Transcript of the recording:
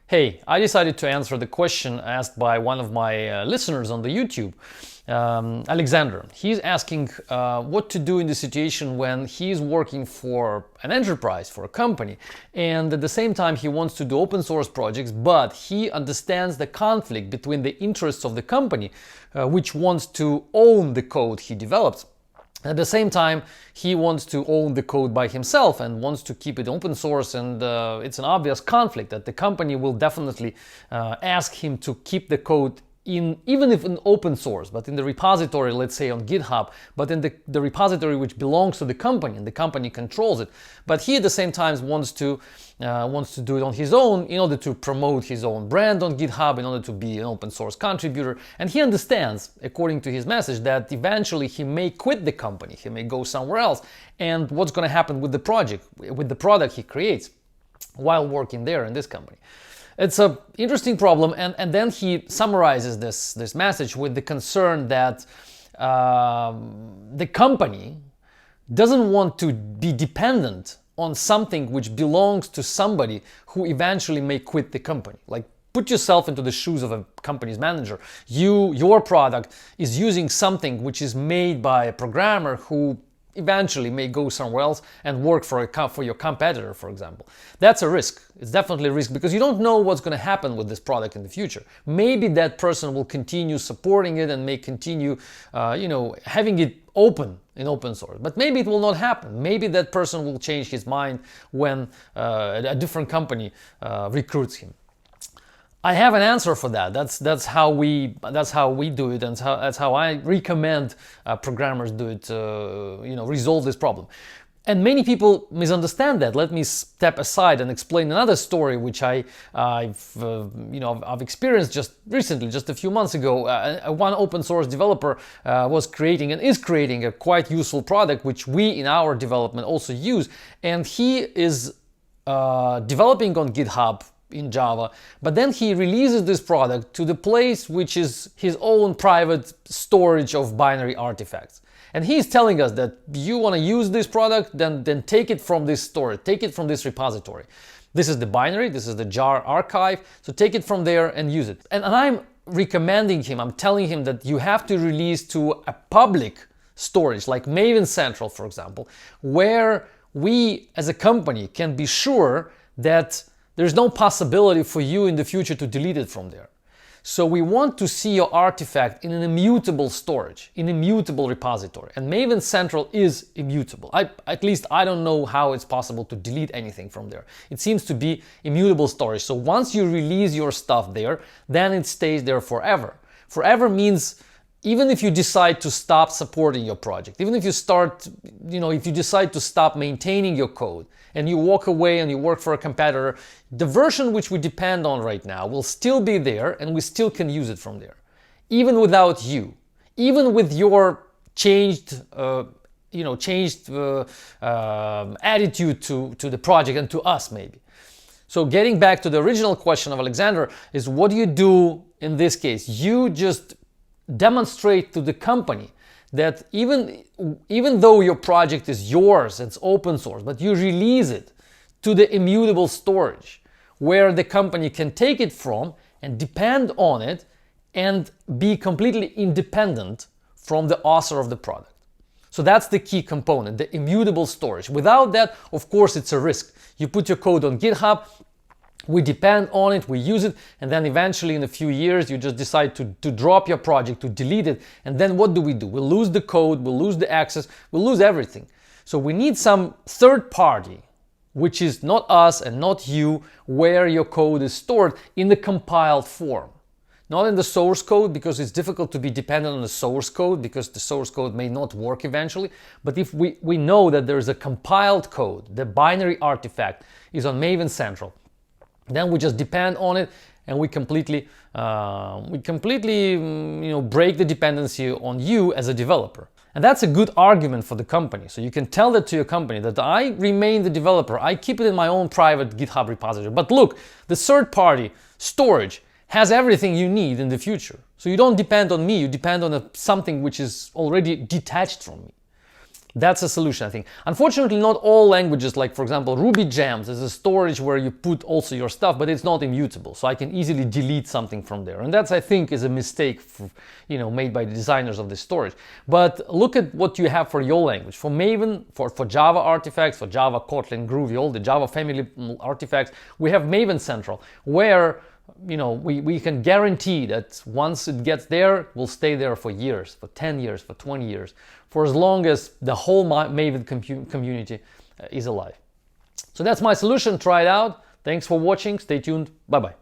Hey, I decided to answer the question asked by one of my listeners on the YouTube, Alexander. He's asking what to do in the situation when he's working for an enterprise, for a company, and at the same time he wants to do open source projects, but he understands the conflict between the interests of the company, which wants to own the code he develops. At the same time, he wants to own the code by himself and wants to keep it open source, and it's an obvious conflict that the company will definitely ask him to keep the code in, even if in open source, but in the repository, let's say on GitHub, but in the repository which belongs to the company and the company controls it. But he at the same time wants to do it on his own in order to promote his own brand on GitHub, in order to be an open source contributor. And he understands, according to his message, that eventually he may quit the company, he may go somewhere else. And what's going to happen with the project, with the product he creates while working there in this company? It's an interesting problem, and then he summarizes this message with the concern that the company doesn't want to be dependent on something which belongs to somebody who eventually may quit the company. Like, put yourself into the shoes of a company's manager. Your product is using something which is made by a programmer who eventually may go somewhere else and work for your competitor, for example. That's a risk. It's definitely a risk because you don't know what's going to happen with this product in the future. Maybe that person will continue supporting it and may continue, having it open in open source. But maybe it will not happen. Maybe that person will change his mind when a different company recruits him. I have an answer for that. That's how we do it, and that's how I recommend programmers do it. Resolve this problem. And many people misunderstand that. Let me step aside and explain another story which I've experienced just recently, just a few months ago. One open source developer was creating and is creating a quite useful product which we in our development also use, and he is developing on GitHub in Java, but then he releases this product to the place which is his own private storage of binary artifacts. And he's telling us that you want to use this product, then take it from this storage, take it from this repository. This is the binary, this is the jar archive, so take it from there and use it. And I'm recommending him, I'm telling him that you have to release to a public storage like Maven Central, for example, where we as a company can be sure that there's no possibility for you in the future to delete it from there. So we want to see your artifact in an immutable storage, in immutable repository. And Maven Central is immutable. At least I don't know how it's possible to delete anything from there. It seems to be immutable storage. So once you release your stuff there, then it stays there forever. Forever means even if you decide to stop supporting your project, even if you if you decide to stop maintaining your code and you walk away and you work for a competitor, the version which we depend on right now will still be there and we still can use it from there. Even without you, even with your changed attitude to the project and to us maybe. So getting back to the original question of Alexander is, what do you do in this case? You just demonstrate to the company that even though your project is yours, it's open source, but you release it to the immutable storage where the company can take it from and depend on it and be completely independent from the author of the product. So that's the key component, the immutable storage. Without that, of course, it's a risk. You put your code on GitHub, we depend on it, we use it, and then eventually in a few years you just decide to drop your project, to delete it, and then what do? We'll lose the code, we'll lose the access, we'll lose everything. So we need some third party, which is not us and not you, where your code is stored in the compiled form. Not in the source code, because it's difficult to be dependent on the source code, because the source code may not work eventually. But if we know that there's a compiled code, the binary artifact is on Maven Central, then we just depend on it and we completely break the dependency on you as a developer. And that's a good argument for the company. So you can tell that to your company that I remain the developer, I keep it in my own private GitHub repository. But look, the third-party storage has everything you need in the future. So you don't depend on me, you depend on something which is already detached from me. That's a solution, I think. Unfortunately, not all languages, like for example, Ruby Gems is a storage where you put also your stuff, but it's not immutable. So I can easily delete something from there. And that's, I think, is a mistake made by the designers of this storage. But look at what you have for your language. For Maven, for Java artifacts, for Java, Kotlin, Groovy, all the Java family artifacts, we have Maven Central, where we can guarantee that once it gets there, it will stay there for years, for 10 years, for 20 years, for as long as the whole Maven community is alive. So that's my solution. Try it out. Thanks for watching. Stay tuned. Bye-bye.